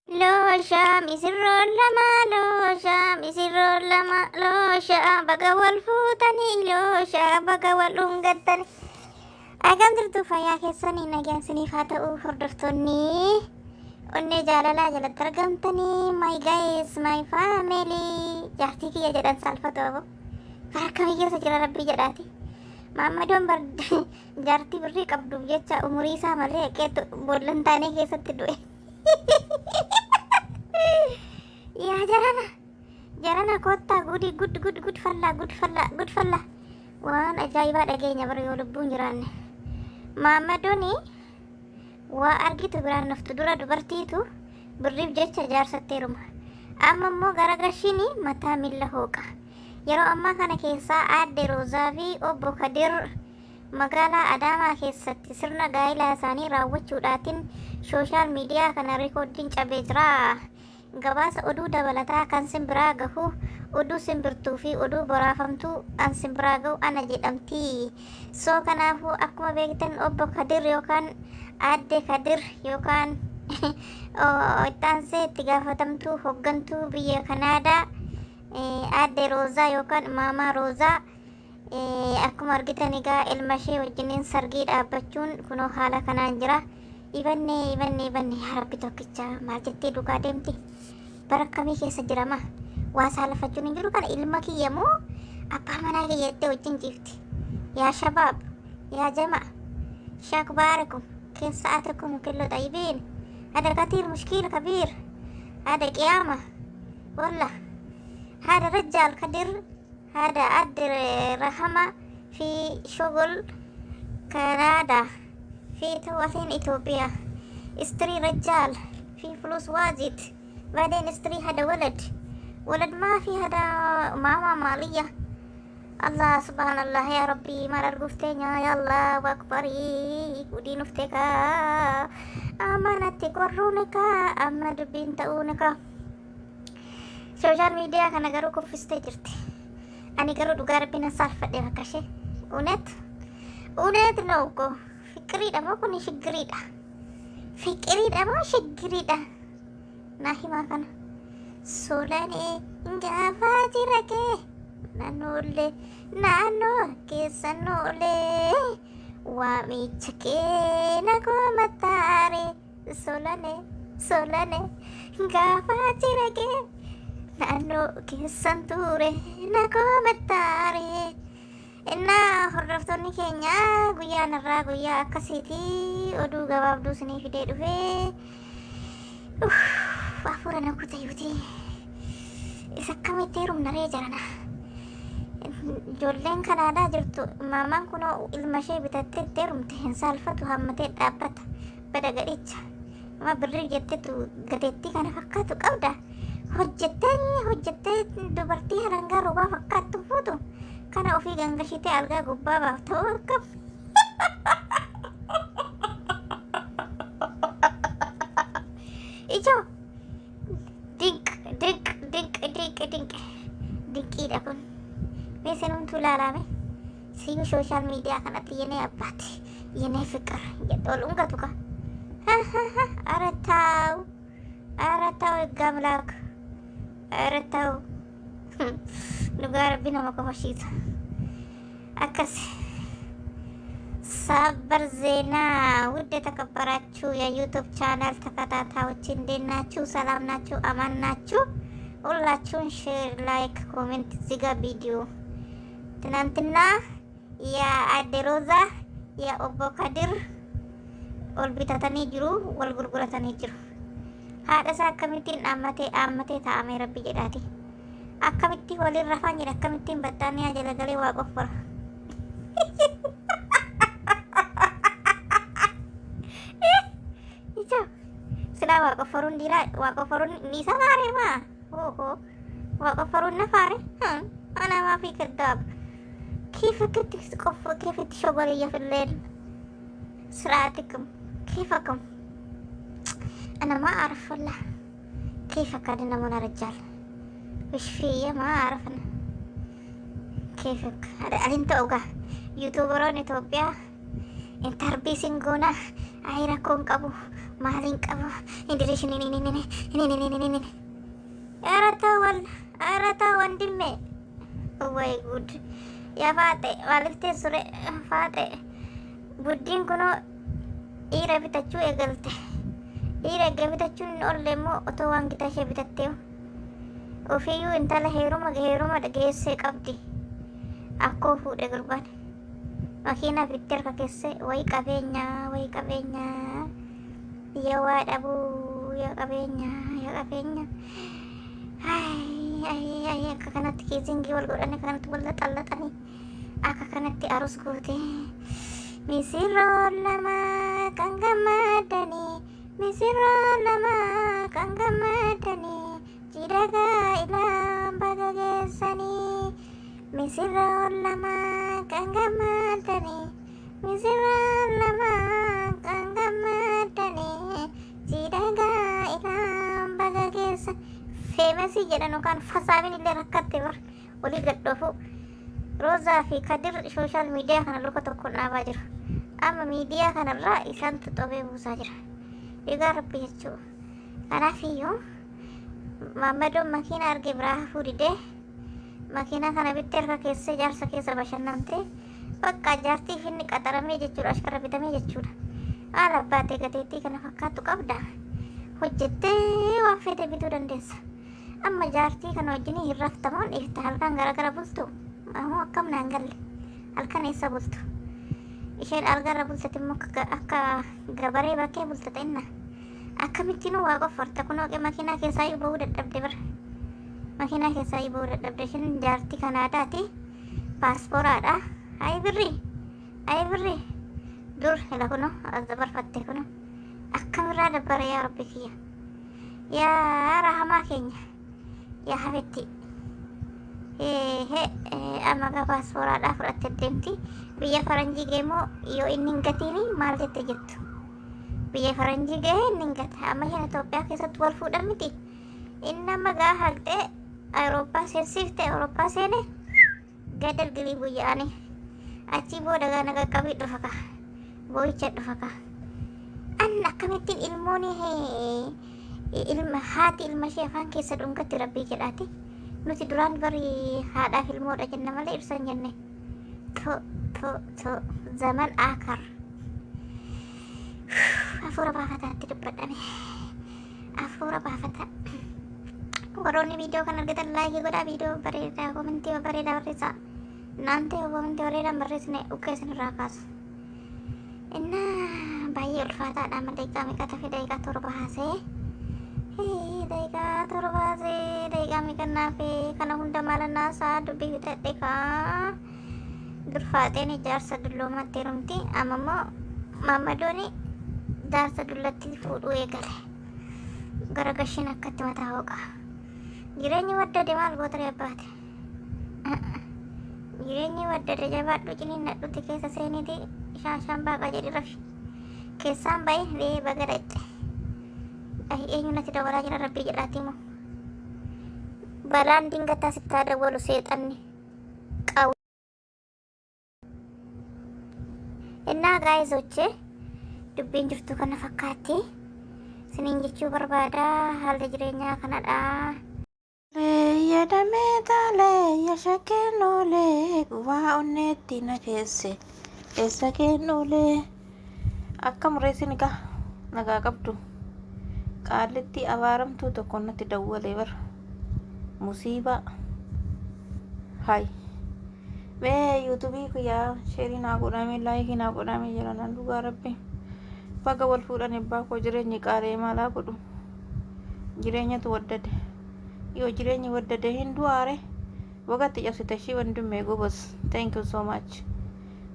Loosha misirroo lama loosha misirroo lama loosha baga wal fuutanii loosha baga wal dhungattani. Akkam jirtu fayyaa keessanii nagaan isiniif haa ta'u hordoftoonni onnee jaalalaa jalatti argamtanii my guys my family jaartii kiyya jedhan saalfatu abo bara akkamii keessa jira rabbii jedhaati. Maammadoon bar jaartii birrii qabduuf jecha umurii isaa malee qeetu boollan taanee keessatti du'e. Yaa jarana kottaa gud fallaa waan ajaa'ibaa dhageenya bara yoo lubbuun jiraanne. Maammadooni waa argitu biraan naftu dura dubartiitu birriif jecha jaarsatteeruma. Amma immoo garagashiin mataa miila hooqa. Yeroo ammaa kana keessaa aadde Roozaa fi obbo Kadir magaalaa Adaamaa keessatti sirna gaa'ilaa isaanii raawwachuudhaatiin sooshaal miidiyaa kana rikoordiin cabee jira. Gabaasa oduu dabalataa kan simbiraa gahu oduu simbirtuu fi oduu boraafamtuu an simbiraa gahu ana jedhamti. Soo kanaafuu akkuma beektan obbo Kadir yookaan aadde Kadir yookaan ittaansee itti gaafatamtuu hoggantuu biyya Kanaadaa aadde Roozaa yookaan maamaa Roozaa akkuma argitan egaa ilma ishee wajjiniin sargii dhaabbachuun kunoo haala kanaan jira. Ibanne yaa rabbi tokkicha maal jettee dhugaa deemti? Bara akkamii keessa jirama? Waa saalafachuun hin jiru kana ilma kiyya moo abbaa manaa kiyya jettee wajjin jiifti? Yaa shabaab yaa jamaa شاك باركم كيف ساعتكم كله طيبين؟ هذا كثير مشكلة كبير، هذا قيامة والله. هذا رجال كدر، هذا أدر رحمة في شغل كندا في توثين إثيوبيا. استري رجال في فلوس واجد، بعدين استري هذا ولد ما في هذا ماما مالية. الله سبحان الله يا ربي ما رغفتني يا الله واكبري ودي نفتك أمانتك ورونك أمد بنتونك. سوشال ميديا kana garuu kuffistee jirti. Ani garuu dhugaa rabbiin saalfadhee bakkashee unet ነው እኮ ፍቅሪidha moo kun fiqiriidha moo shiggiriidha naa himaa kana solanee gaafaa jira kee naannoo keessanoolee waamicha kee nagoo mataare solanee gaafaa jira kee naannoo keessan ture nagoo mataare. Innaa hordoftoonni keenya guyyaan irraa guyyaa akkasiiti oduu gabaabduu isinii fidee dhufee hafuura na kutayyuuti isa akkamitti heerumnaree jarana. Ijoolleen Kanaadaa jirtu maamaan kunoo ilma ishee bitattee itti heerumte hin saalfatu hammatee dhaabbata bada gadhicha amma birrii jettetu gadeettii kana fakkaatu qabda. Hojjettee dubartii harangaa roobaa fakkaattu fuutu kana ofii gangashitee algaa gubbaa baafta'uu akkam. Ijoo dinqiidha kun meesenumtuu laalame siyu sooshaal miidiyaa kanatti yenee abbaati yenee fiqir jedhe ol ungatu ka ኧረ ተው ሕግ አምላክ ኧረ ተው dhugaa rabbi nama kofashiisa akkas. ሰበር ዜና ውድ የተከበራችሁ የዩቱብ ቻናል ተከታታዮች እንዴት ናችሁ? ሰላም ናችሁ? አማን ናችሁ? ሁላችሁን ሼር፣ ላይክ፣ ኮሜንት እዚህ ጋር ቪዲዮ ትናንትና የአዴ ሮዛ የኦቦ ከድር ኦልቢታተኒ ጅሩ ወልጉርጉረተኒ ጅሩ haadha akkamittiin aammatee taa'ame rabbi jedhaati. Akkamitti waliin rafaan jedha akkamittiin battaanii jala galee waa qoffora. Ijoo silaa waa qofforuun dhiiraa waa qofforuun dhiisa maaree maa waa qofforuun na faare ana maa fi kaddaab kiifitti shogoleeyya filleen siraatikum kiifakum أنا ما أعرف والله كيف كان نمونا رجال وش فيه ما أعرف أنا كيفك هذا أنت أوقع يوتيوبرون إثيوبيا انت هربي سنقونا عيركم كابو maalin qabu indireeshin ini ኧረ ተው ወንድሜ ወይ ጉድ ያ ፋጤ ዋልፍቴ ሱሬ ፋጤ ቡዲን ኩኖ ኢረ ቢተችuu eegalte dhiira eegee bitachuun hin oolle immoo otoo waan gitaa ishee bitatteewu ofiiyyuu intala heeruma geessee qabdi akkoo fuudhe gurbaan makiinaa bitti harka keessee wayi qabeenyaa yaa waa dhabuu yaa qabeenya akka kanatti kiisingii wal godhanii kanatti wal xallaxanii akka kanatti arus gootee misirroon lama kan gammadanii misirroon lama kan gammadanii jidhagaa ilaan baga geessanii misirroon lama kan gammadanii misirroon lama kan gammadanii jidhagaa ilaan baga geessan feemesii jedhan yookaan fasaabiin illee rakkatte bar olii gadhoofu roozaa fi kadir sooshaal miidiyaa kana luka tokkoon dhaabaa jiru amma miidiyaa kanarraa isaantu xobee buusaa jira egaa rabbi jechuu kanaafiyyuu maammadoon makiina arge biraa hafuu didee makiina kana bittee harka keessee jaarsa keessa bashannantee bakka jaartii finni qaxaramee jechuudha ashkara bitamee jechuudha haala abbaatee gateettii kana fakkaattu qabda hojjettee waan fedhe bituu dandeessa amma jaartii kana wajjinii hin raftamoon ifta halkan gara bultu ammoo akkam naan galle halkan eessa bultu isheen algarra bultate immoo akka gabaree bakkee bultate inna akkamittiin waa qofforta kunoo makiinaa keessaa bahuu dadhabde bara makiinaa keessaa bahuu dadhabde isheen jaartii kanaadaati paaspooraadha ay birri dur hela kunoo dabarfatte kunoo akkamirraa dabbara yaa rabbi kiyya yaa rahamaa keenya yaa habetti amma paaspooraadhaa fudhatte deemti biyya faranjii geemoo yoo inni hin gatiini maal jette jettu biyya faranjii gahee inni hin gata amma isheen Itoophiyaa keessatti wal fuudhan miti inni amma gaa haqxee Awurooppaa seensiifte Awurooppaa seene gadal gilii buyya'anii achii booda gaa naqaqqabii dhufa ka boo'icha dhufa ka an akkamittiin haati ilma ishee afaan keessa dhungatti rabbii jedhaati nuti duraan bari haadhaaf ilmoodha jenna malee ibsan jenne to zaman akar afuura baafataatti dubbadhame afuura baafata warroonni viidiyoo kan argatan laayikii godhaa viidiyoo bareedaa komentii bareedaa barreessaa naantee komentii bareedaan barreessine ukkee isinirraa kaasu inna baay'ee ulfaataadha amma daqiiqaa meeqa tafe daqiiqaa torba haasee daqiiqaa meeqannaa fi kana hunda maalannaa isaa dubbii bitadhe kaa durfaateen jaarsa dulloomatti herumti amma immoo maammadooni jaarsa dullatti fuudhuu eegale gara gashiin akkatti mataa hooqa jireenyi waddade maal gootare abbaate jireenyi waddade jabaadhu ciniinnadhutti keessa seeniiti shaashaan baaqa jedhi rafi keessaan bahe baga dhaqxe eenyu natti dawalaa jira rabbii jedhaati moo balaan dingataa sittaa dawwalu seexanni qabu innaa gaayizoche dubbiin jirtu kana fakkaatti siniin jechuu barbaada haalli jireenyaa kanadha Yadamee taalee yashakennoolee waa onneetti na keesse eessa kennoolee akka murreessin egaa nagaa qabdu qaalitti abaaramtuu tokko natti dawwalee bara musiibaa hay mee yuutuubii kiyyaa sheerii naa godhame laayikii naa godhame jira nan dhugaa rabbi baga wal fuudhan ebbaa koo jireenyi qaalee maalaa godhu jireenyatu waddade yoo jireenyi waddade hin du'aare bagatti cabsite ishii wandumee gobos thank you so much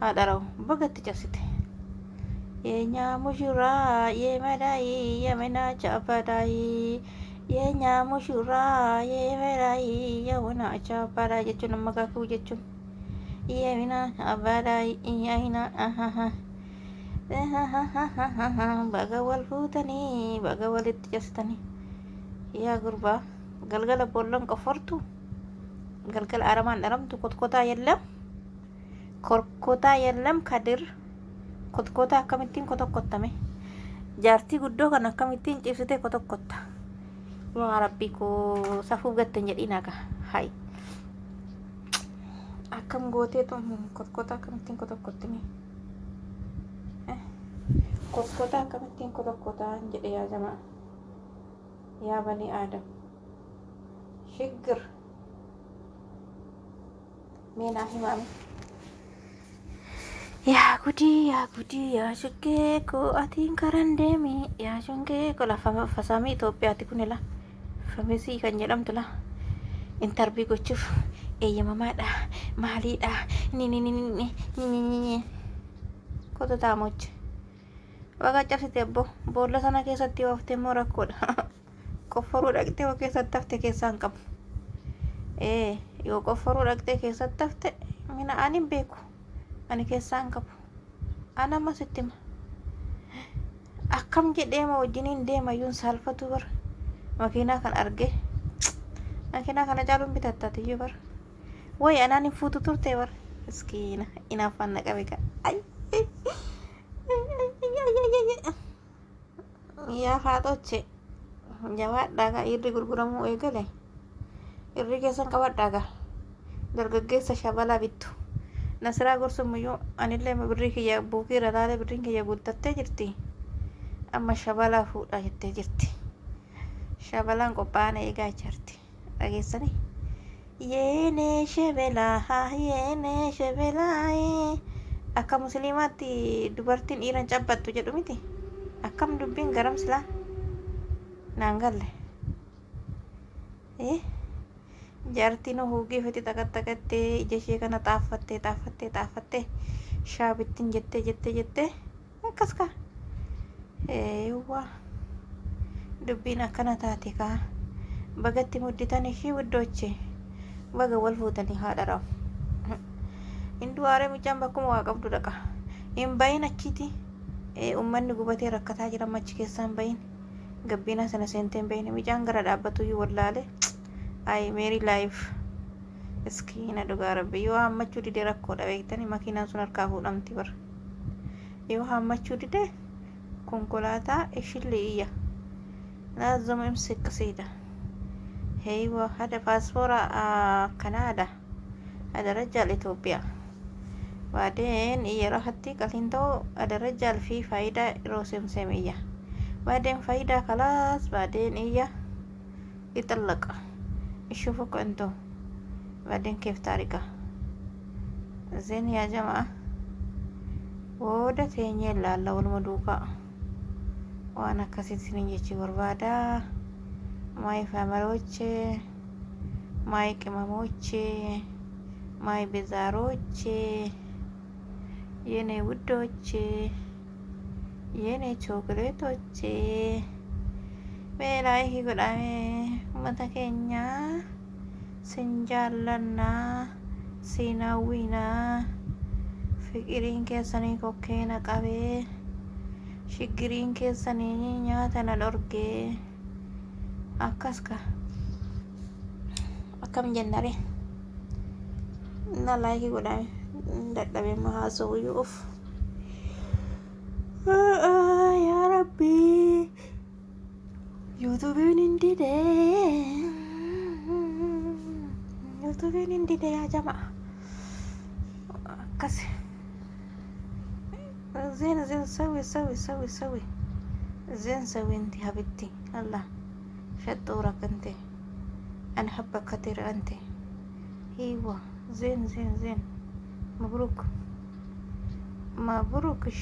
haadharaw bagatti cabsite የኛ ሙሽራ የመዳይ የመና ቻፓዳይ የኛ ሙሽራ የመዳይ የወና ቻፓዳይ jechuun amma kaakuu jechuun yemina abaadai yaina baga wal fuutanii baga walitti cabsitanii yaa gurbaa galgala boollan qofortu galgala aramaan dharamtu kotkotaa የለም korkotaa የለም kadir kotkotaa akkamittiin kotokkotame jaartii guddoo kan akkamittiin ciibsitee kotokkotta. Yaa rabbi koo safuu gatten jedhiina ka hay akkam gooteetu kotkota akkamittiin kotokkottini kotkota akkamittiin kotokkotaan jedhe yaa jamaa yaa bani aadam shiggir meenaa himaami yaa gudii yaa shugee koo atiin karan deemi yaa shugee koo lafa fasaamii Itoophiyaati kunila famesii kan jedhamtu la intarbii gochuuf eeyyamamaadha maaliidha ni koto taamochi waqa cabsite abbo boolla sana keessatti ooftee immoo rakkoodha qofforuu dhaqxee yoo keessatti hafte keessaan qabu yoo qofforuu dhaqxee keessatti hafte mina ani beeku ani keessaan qabu ana amma sitti hima akkam jedheema wajjiniin deemayyuun saalfatu bar makiinaa kan arge makiinaa kana caaluun bitattaatiyyuu bar way anaan hin fuutu turte bar miskiina inaafaan na qabe kan yaa faaxoche jabaadhaaga irri gurguramuu eegale irri keessan qabadhaaga dargaggeessa shabalaa bittu nasiraa gorsumuyyuu anillee birrii kiyya buukiirra laalee birriin kiyya guuttattee jirti amma shabalaa fuudhaa jettee jirti shabalaan qophaa'ana eegaa jirti dhageessanii yeene shebelaa akka musliimaatti dubartiin dhiiran cabbattu jedhu miti akkam dubbiin garam silaa naan galle jaartiin hugii fiti taqattaqattee ija ishee kana xaaffattee shaabittiin jettee akkas ka yuwwa dubbiin akkana taate kaa bagatti mudditan ishii widdooche baga wal fuutanii haadha raafu hindu aaree mucaan bakkuma waa qabdu dhaqa hin bayin achiiti ummanni gubatee rakkataa jira machi keessaan bayin gabbina sana seenteen bayin mucaan gara dhaabbatuyyuu wallaale ay meeri laayif iskiina dhugaa rabbi yoo hammachuu didee rakkoodha beektanii makiinaan sun harkaa fuudhamti bar yoo hammachuu didee konkolaataa ishillee iyya laazama imsik siida هيوا هذا باسبور كندا هذا رجال إثيوبيا بعدين إيه راحتي كالينتو هذا رجال فيه فايدة روسم سمية بعدين فايدة خلاص بعدين إيه يطلق يشوفك أنتو بعدين كيف تاريخه زين يا جماعة وده تاني لا والمدوكا وأنا كسيت سنين جيتي بربادا ማይ ፋሚሊዎቼ ማይ ቅመሞቼ ማይ ቤዛሮቼ የኔ ውዶቼ የኔ ቾኮሌቶቼ በላይ ጎዳሜ መተከኛ ስንጃለና ሲናዊና ፍቅሪን keessan kokkeena qabee shigiriin keessan nyaata na dhorgee akkas ka akkam jennare na laayikii godhame dadhabee haasa'uyyuu uf yaa rabbi yuutuubiin hin dide yaa jamaa akkas زين سوي زين سوي انت حبيبتي الله شطورك انت انا حبك كثير انت ايوه زين مبروكش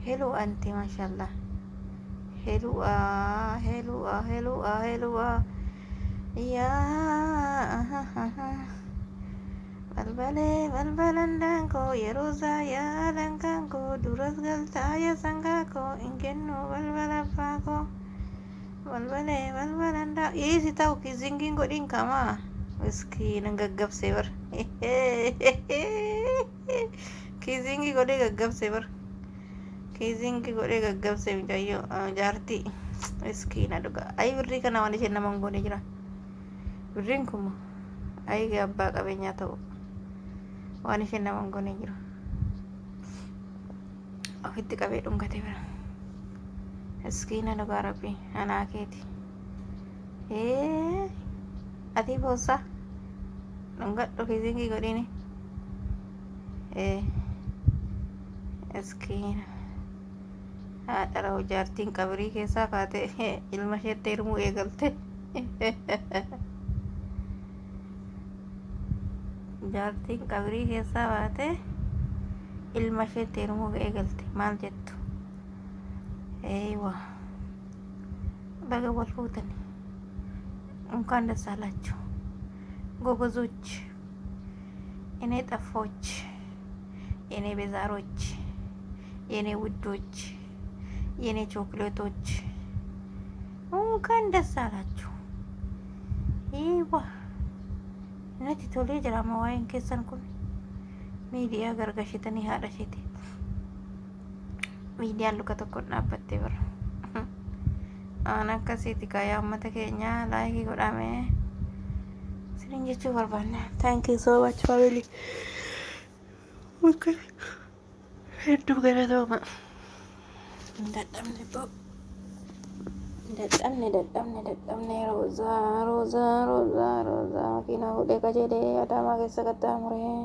حلو انت ما شاء الله حلوة يا balbalandangko yerosa ya langkangko duras galta ya sangako ingkeno balbalapako balbalanda isi tahu kizingin godin kama meski nanggagap sever kizingi gode gaggap sever kizingi gode gaggap sever jayo jarti meski naduga ay birri kana wani jenna mangone jira birrin kuma ay gabba qabenya tahu waan isheen nama hin goone jiru ofitti qabee dhungate bira Iskiina dhugaa rabbii anaa keeti. Ati boossa dhungadhu kiisinkii godhini. Iskiina haadha jaartiin qabrii keessaa kaate ilma isheetti hirmuu eegalte. Jaartiin qabrii keessaa baate ilma isheetti hirmuu eegalte. Maal jettu? Eeywa baga wal fuutani. እንኳን ደስ አላችሁ ጎበዞች፣ የኔ ጠፎች፣ የኔ ቤዛሮች፣ የኔ ውዶች፣ የኔ ቾክሌቶች እንኳን ደስ አላችሁ። ይዋ ነቲ ቶሌ ጅራማ ዋይን ኬሰን ኩን ሚዲያ ገርገሽተኒ ሀደሽቲ ሚዲያ ሉከ tokko dhaabbatte bira aan akkasiiti kaayaa uummata keenya laayikii godhame isiniin jechuu barbaanna. Thank you so much family. Hedduu galatooma. Dadhabne roozaa makiinaa fuudhee qajeelee adaamaa keessa qaxxaamuree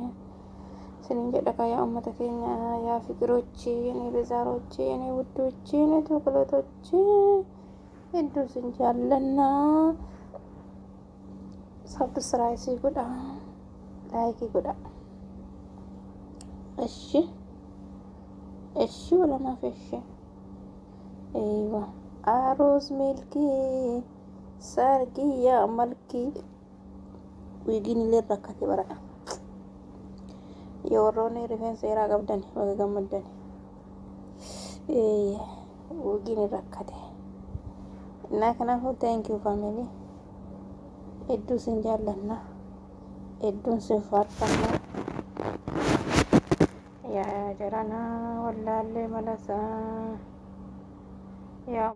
isiniin jedha kaayaa uummata keenya yaa fikirochi, የኔ ቤዛሮች፣ የኔ ውዶች፣ የኔ ቾኮሌቶች hedduu sin jaallanna. Sabsiraayisii godha, laayikii godha. Eshi walamaaf eshi. Eeywa aroos milkii sargiyyaa malkii wiigiin illee rakkate baradha. Yoo warroonni rifeensa dheeraa qabdan baga gammaddani. Wiigiin rakkate. Naa kanaafuu thank you family. Hedduu sin jaallanna, hedduun sin faarfanna. Yaa jaranaa wallaallee malasaa yaa